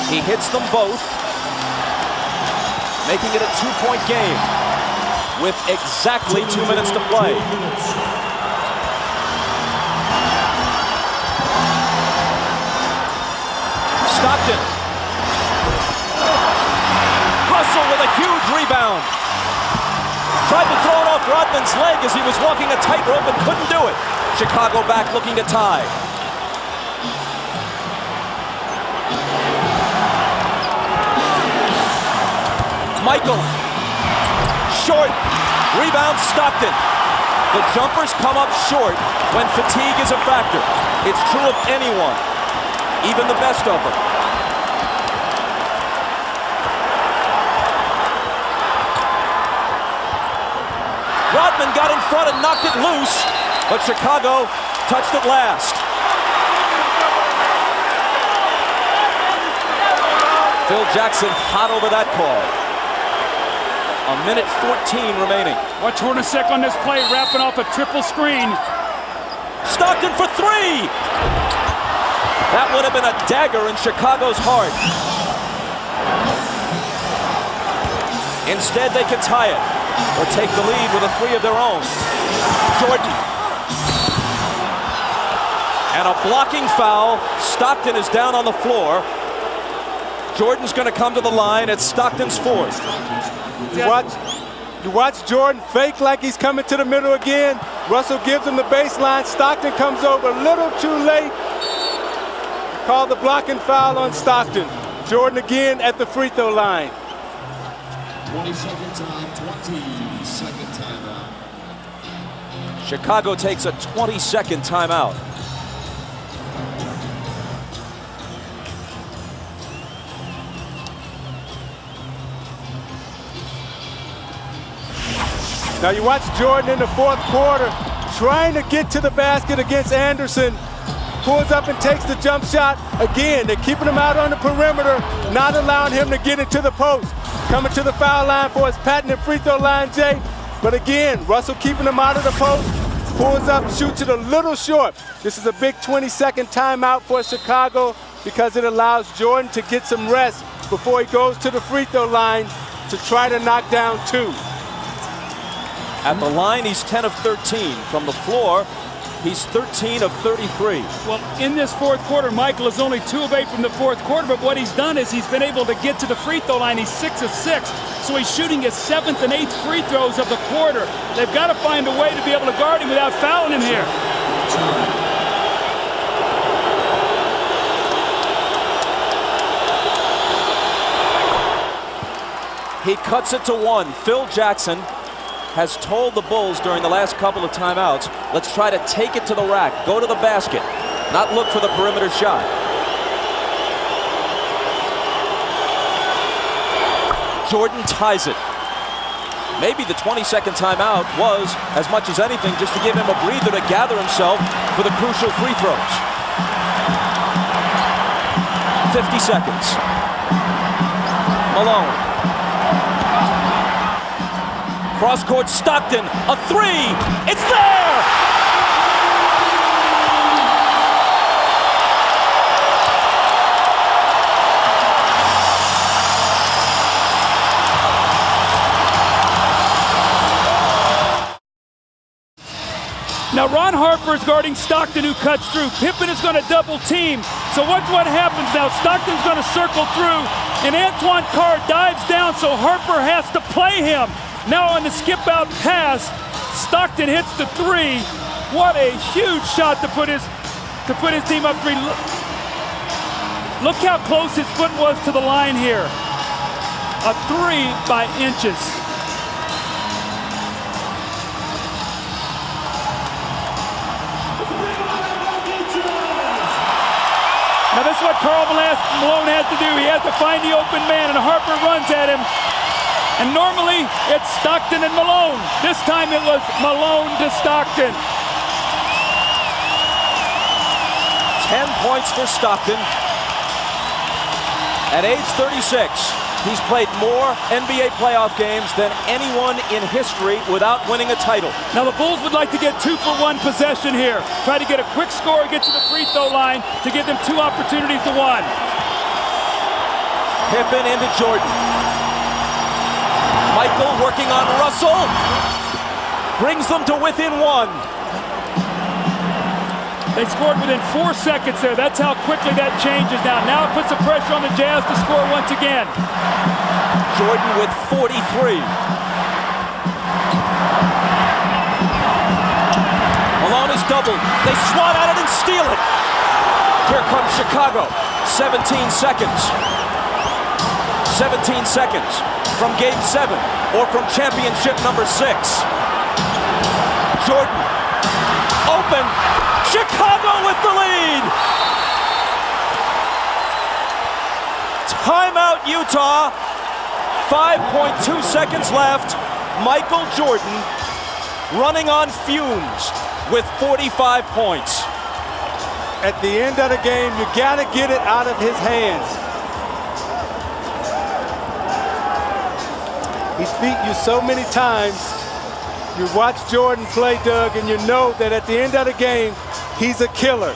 He hits them both, making it a 2-point game with exactly 2 minutes to play. Stockton. Russell with a huge rebound. Tried to throw it off Rodman's leg as he was walking a tightrope and couldn't do it. Chicago back looking to tie. Michael. Short. Rebound Stockton. The jumpers come up short when fatigue is a factor. It's true of anyone, even the best of them. Rodman got in front and knocked it loose, but Chicago touched it last. Phil Jackson hot over that call. A minute 14 remaining. Watch Hornacek on this play, wrapping off a triple screen. Stockton for three! That would have been a dagger in Chicago's heart. Instead, they could tie it or take the lead with a three of their own. Jordan. And a blocking foul. Stockton is down on the floor. Jordan's going to come to the line. It's Stockton's fourth. You watch Jordan fake like he's coming to the middle again. Russell gives him the baseline. Stockton comes over a little too late. Call the blocking foul on Stockton. Jordan again at the free throw line. 20-second time, 20-second timeout. Chicago takes a 20-second timeout. Now you watch Jordan in the fourth quarter trying to get to the basket against Anderson. Pulls up and takes the jump shot. Again, they're keeping him out on the perimeter, not allowing him to get into the post. Coming to the foul line for his patented free throw line, Jay. But again, Russell keeping him out of the post. Pulls up, shoots it a little short. This is a big 20-second timeout for Chicago because it allows Jordan to get some rest before he goes to the free throw line to try to knock down two. At the line, he's 10 of 13. From the floor, he's 13 of 33. Well, in this fourth quarter, Michael is only 2 of 8 from the fourth quarter, but what he's done is he's been able to get to the free throw line. He's 6 of 6, so he's shooting his 7th and 8th free throws of the quarter. They've got to find a way to be able to guard him without fouling him here. He cuts it to 1. Phil Jackson has told the Bulls during the last couple of timeouts, let's try to take it to the rack, go to the basket, not look for the perimeter shot. Jordan ties it. Maybe the 20-second timeout was, as much as anything, just to give him a breather to gather himself for the crucial free throws. 50 seconds. Malone. Cross-court Stockton, a three, it's there! Now Ron Harper is guarding Stockton, who cuts through. Pippen is going to double team. So what happens now? Stockton's going to circle through, and Antoine Carr dives down, so Harper has to play him. Now on the skip-out pass, Stockton hits the three. What a huge shot to put his team up 3. Look how close his foot was to the line here. A 3 by inches. Now this is what Karl Malone has to do. He has to find the open man, and Harper runs at him. And normally, it's Stockton and Malone. This time it was Malone to Stockton. 10 points for Stockton. At age 36, he's played more NBA playoff games than anyone in history without winning a title. Now the Bulls would like to get 2-for-1 possession here. Try to get a quick score, get to the free throw line to give them 2 opportunities to 1. Pippen into Jordan. Michael working on Russell. Brings them to within 1. They scored within 4 seconds there. That's how quickly that changes now. Now it puts the pressure on the Jazz to score once again. Jordan with 43. Malone is doubled. They swat at it and steal it. Here comes Chicago. 17 seconds. 17 seconds from Game 7 or from championship number 6. Jordan open. Chicago with the lead. Timeout, Utah. 5.2 seconds left. Michael Jordan running on fumes with 45 points. At the end of the game, you got to get it out of his hands. He's beat you so many times. You watch Jordan play, Doug, and you know that at the end of the game, he's a killer.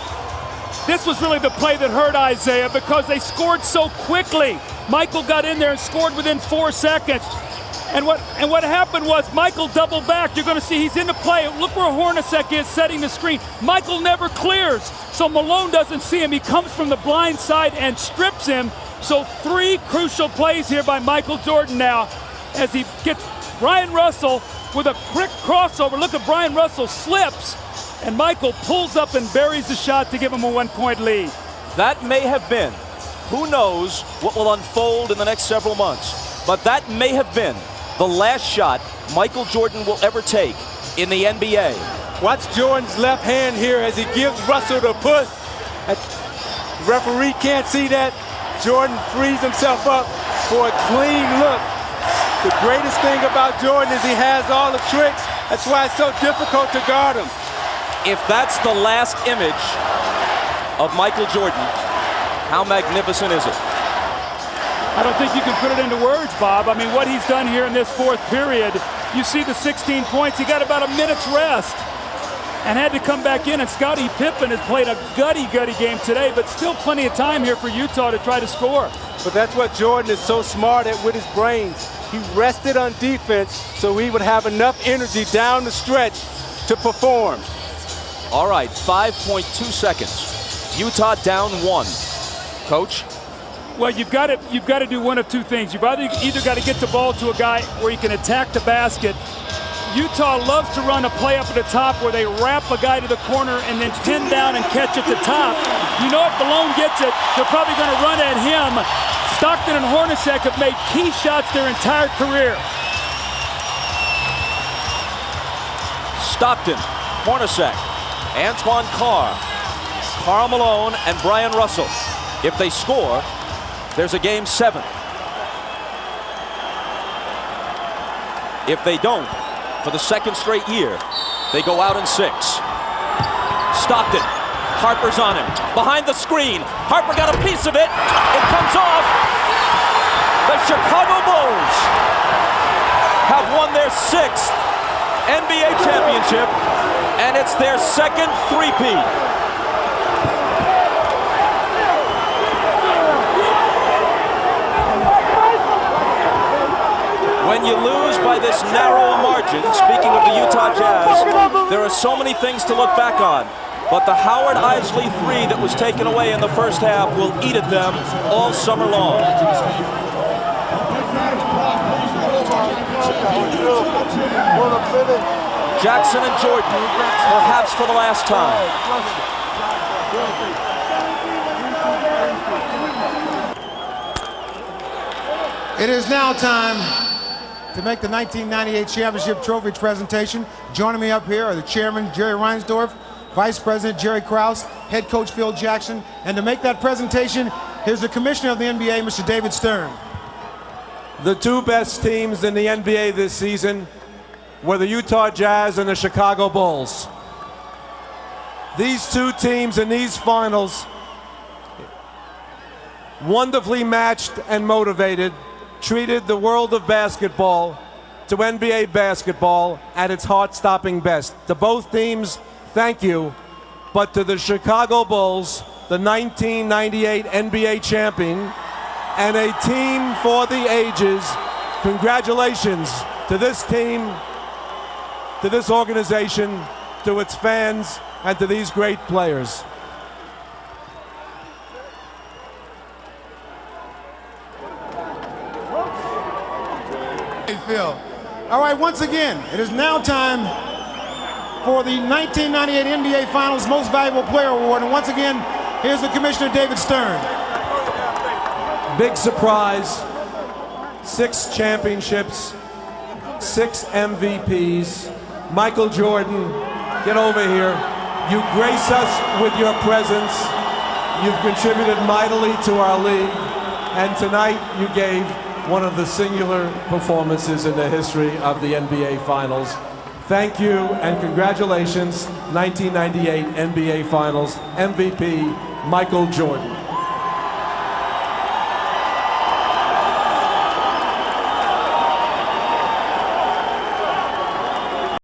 This was really the play that hurt Isaiah because they scored so quickly. Michael got in there and scored within 4 seconds. And what happened was Michael doubled back. You're going to see he's in the play. Look where Hornacek is setting the screen. Michael never clears, so Malone doesn't see him. He comes from the blind side and strips him. So 3 crucial plays here by Michael Jordan now as he gets Brian Russell with a quick crossover. Look at Brian Russell slips, and Michael pulls up and buries the shot to give him a 1-point lead. That may have been, who knows what will unfold in the next several months, but that may have been the last shot Michael Jordan will ever take in the NBA. Watch Jordan's left hand here as he gives Russell the push. The referee can't see that. Jordan frees himself up for a clean look. The greatest thing about Jordan is he has all the tricks. That's why it's so difficult to guard him. If that's the last image of Michael Jordan, how magnificent is it? I don't think you can put it into words, Bob. I mean, what he's done here in this 4th period, you see the 16 points. He got about a minute's rest and had to come back in. And Scottie Pippen has played a gutty game today, but still plenty of time here for Utah to try to score. But that's what Jordan is so smart at with his brains. He rested on defense so he would have enough energy down the stretch to perform. All right, 5.2 seconds. Utah down 1. Coach? Well, you've got to do one of 2 things. You've either got to get the ball to a guy where he can attack the basket. Utah loves to run a play up at the top where they wrap a guy to the corner and then pin down and catch at the top. You know if Malone gets it, they're probably going to run at him. Stockton and Hornacek have made key shots their entire career. Stockton, Hornacek, Antoine Carr, Karl Malone, and Brian Russell. If they score, there's a Game 7. If they don't, for the 2nd straight year, they go out in 6. Stockton, Harper's on him. Behind the screen, Harper got a piece of it. It comes off. The Chicago Bulls have won their 6th NBA championship, and it's their 2nd three-peat. When you lose by this narrow a margin, speaking of the Utah Jazz, there are so many things to look back on. But the Howard Isley 3 that was taken away in the first half will eat at them all summer long. Jackson and Jordan, perhaps for the last time. It is now time to make the 1998 championship trophy presentation. Joining me up here are the chairman, Jerry Reinsdorf, Vice President Jerry Krause, head coach Phil Jackson, and to make that presentation, here's the commissioner of the NBA, Mr. David Stern. The 2 best teams in the NBA this season were the Utah Jazz and the Chicago Bulls. These 2 teams in these finals, wonderfully matched and motivated, treated the world of basketball to NBA basketball at its heart-stopping best. To both teams, thank you, but to the Chicago Bulls, the 1998 NBA champion, and a team for the ages. Congratulations to this team, to this organization, to its fans, and to these great players. Hey, Phil. All right, once again, it is now time for the 1998 NBA Finals Most Valuable Player Award. And once again, here's the Commissioner, David Stern. Big surprise. 6 championships, 6 MVPs. Michael Jordan, get over here. You grace us with your presence. You've contributed mightily to our league. And tonight you gave one of the singular performances in the history of the NBA Finals. Thank you and congratulations, 1998 NBA Finals MVP, Michael Jordan.